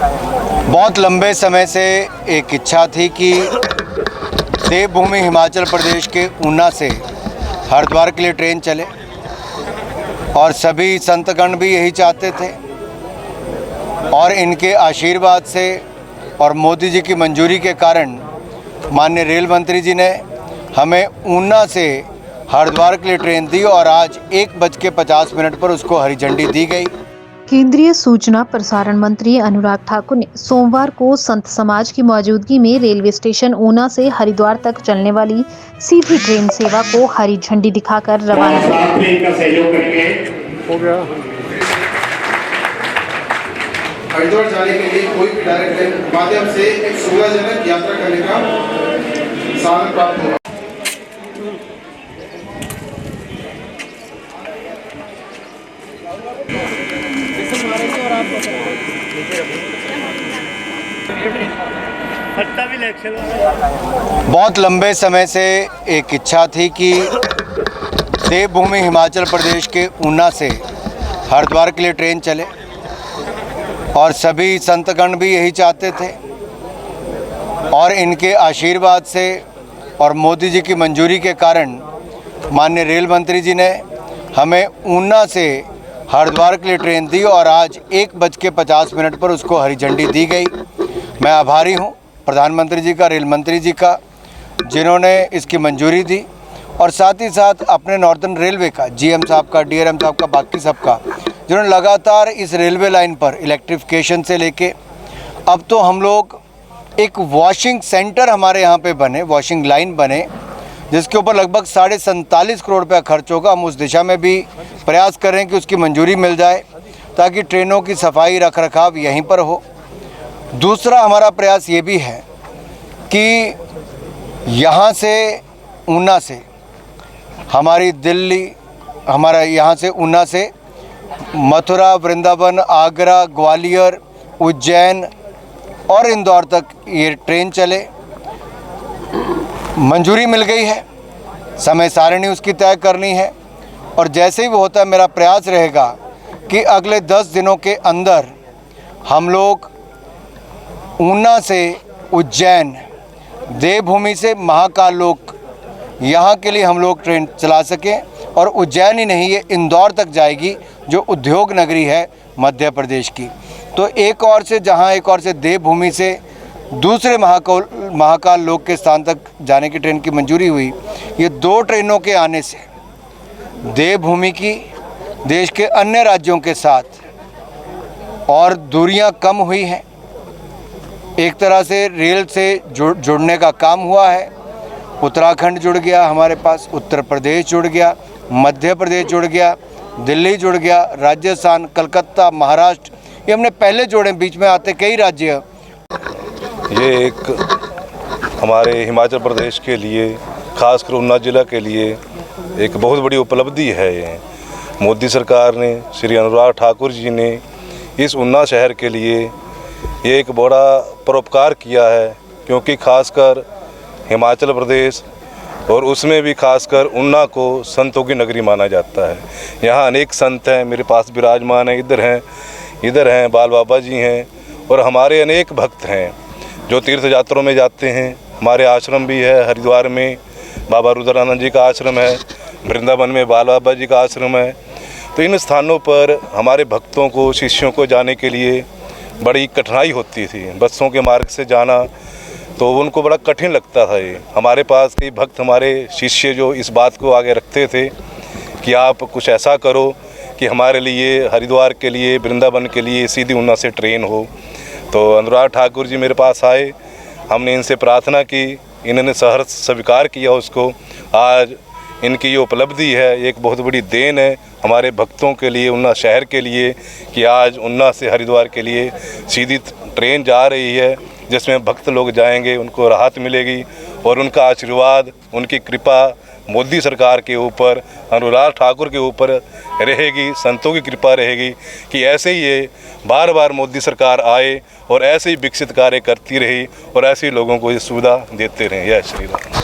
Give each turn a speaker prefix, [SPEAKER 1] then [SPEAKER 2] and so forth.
[SPEAKER 1] बहुत लंबे समय से एक इच्छा थी कि देवभूमि हिमाचल प्रदेश के ऊना से हरिद्वार के लिए ट्रेन चले और सभी संतगण भी यही चाहते थे और इनके आशीर्वाद से और मोदी जी की मंजूरी के कारण माननीय रेल मंत्री जी ने हमें ऊना से हरिद्वार के लिए ट्रेन दी और आज 1:50 पर उसको हरी झंडी दी गई।
[SPEAKER 2] केंद्रीय सूचना प्रसारण मंत्री अनुराग ठाकुर ने सोमवार को संत समाज की मौजूदगी में रेलवे स्टेशन ऊना से हरिद्वार तक चलने वाली सीधी ट्रेन सेवा को हरी झंडी दिखाकर रवाना किया।
[SPEAKER 1] हरिद्वार जाने के लिए कोई भी डायरेक्ट ट्रेन माध्यम से एक सुविधाजनक यात्रा करने का साधन प्राप्त होगा। बहुत लंबे समय से एक इच्छा थी कि देवभूमि हिमाचल प्रदेश के ऊना से हरिद्वार के लिए ट्रेन चले और सभी संतगण भी यही चाहते थे और इनके आशीर्वाद से और मोदी जी की मंजूरी के कारण माननीय रेल मंत्री जी ने हमें ऊना से हरिद्वार के लिए ट्रेन दी और आज 1:50 पर उसको हरी झंडी दी गई। मैं आभारी हूं प्रधानमंत्री जी का, रेल मंत्री जी का, जिन्होंने इसकी मंजूरी दी और साथ ही साथ अपने नॉर्दर्न रेलवे का, जीएम साहब का, डीआरएम साहब का, बाकी सबका, जिन्होंने लगातार इस रेलवे लाइन पर इलेक्ट्रिफिकेशन से लेके अब तो हम लोग एक वॉशिंग सेंटर हमारे यहाँ पे बने, वॉशिंग लाइन बने, जिसके ऊपर लगभग 47.5 करोड़ रुपया खर्च होगा। हम उस दिशा में भी प्रयास कर रहे हैं कि उसकी मंजूरी मिल जाए ताकि ट्रेनों की सफाई रख रखाव यहीं पर हो। दूसरा हमारा प्रयास ये भी है कि यहाँ से ऊना से हमारी दिल्ली, हमारा यहाँ से ऊना से मथुरा, वृंदावन, आगरा, ग्वालियर, उज्जैन और इंदौर तक ये ट्रेन चले। मंजूरी मिल गई है, समय सारिणी उसकी तय करनी है और जैसे ही वो होता है मेरा प्रयास रहेगा कि अगले 10 दिनों के अंदर हम लोग ऊना से उज्जैन, देवभूमि से महाकाल लोक, यहाँ के लिए हम लोग ट्रेन चला सकें और उज्जैन ही नहीं, ये इंदौर तक जाएगी जो उद्योग नगरी है मध्य प्रदेश की। तो एक और से जहाँ एक और से देवभूमि से दूसरे महाकाल लोक के स्थान तक जाने की ट्रेन की मंजूरी हुई। ये 2 ट्रेनों के आने से देवभूमि की देश के अन्य राज्यों के साथ और दूरियां कम हुई हैं। एक तरह से रेल से जुड़ने का काम हुआ है। उत्तराखंड जुड़ गया हमारे पास, उत्तर प्रदेश जुड़ गया, मध्य प्रदेश जुड़ गया, दिल्ली जुड़ गया, राजस्थान, कलकत्ता, महाराष्ट्र, ये हमने पहले जोड़े, बीच में आते कई राज्य।
[SPEAKER 3] ये एक हमारे हिमाचल प्रदेश के लिए, खासकर ऊना ज़िला के लिए एक बहुत बड़ी उपलब्धि है। ये मोदी सरकार ने, श्री अनुराग ठाकुर जी ने इस ऊना शहर के लिए ये एक बड़ा परोपकार किया है, क्योंकि खासकर हिमाचल प्रदेश और उसमें भी खासकर ऊना को संतों की नगरी माना जाता है। यहाँ अनेक संत हैं, मेरे पास विराजमान हैं, इधर हैं बाल बाबा जी हैं और हमारे अनेक भक्त हैं जो तीर्थ यात्राओं में जाते हैं। हमारे आश्रम भी है, हरिद्वार में बाबा रुद्रानंद जी का आश्रम है, वृंदावन में बाल बाबा जी का आश्रम है। तो इन स्थानों पर हमारे भक्तों को, शिष्यों को जाने के लिए बड़ी कठिनाई होती थी। बसों के मार्ग से जाना तो उनको बड़ा कठिन लगता था। ये हमारे पास कई भक्त, हमारे शिष्य जो इस बात को आगे रखते थे कि आप कुछ ऐसा करो कि हमारे लिए, हरिद्वार के लिए, वृंदावन के लिए सीधी ऊना से ट्रेन हो। तो अनुराग ठाकुर जी मेरे पास आए, हमने इनसे प्रार्थना की, इन्होंने सहर्ष स्वीकार किया उसको। आज इनकी ये उपलब्धि है, एक बहुत बड़ी देन है हमारे भक्तों के लिए, ऊना शहर के लिए, कि आज ऊना से हरिद्वार के लिए सीधी ट्रेन जा रही है, जिसमें भक्त लोग जाएंगे, उनको राहत मिलेगी और उनका आशीर्वाद, उनकी कृपा मोदी सरकार के ऊपर, अनुराग ठाकुर के ऊपर रहेगी, संतों की कृपा रहेगी कि ऐसे ही ये बार बार मोदी सरकार आए और ऐसे ही विकसित कार्य करती रही और ऐसे ही लोगों को ये सुविधा देते रहें। जय श्री राम।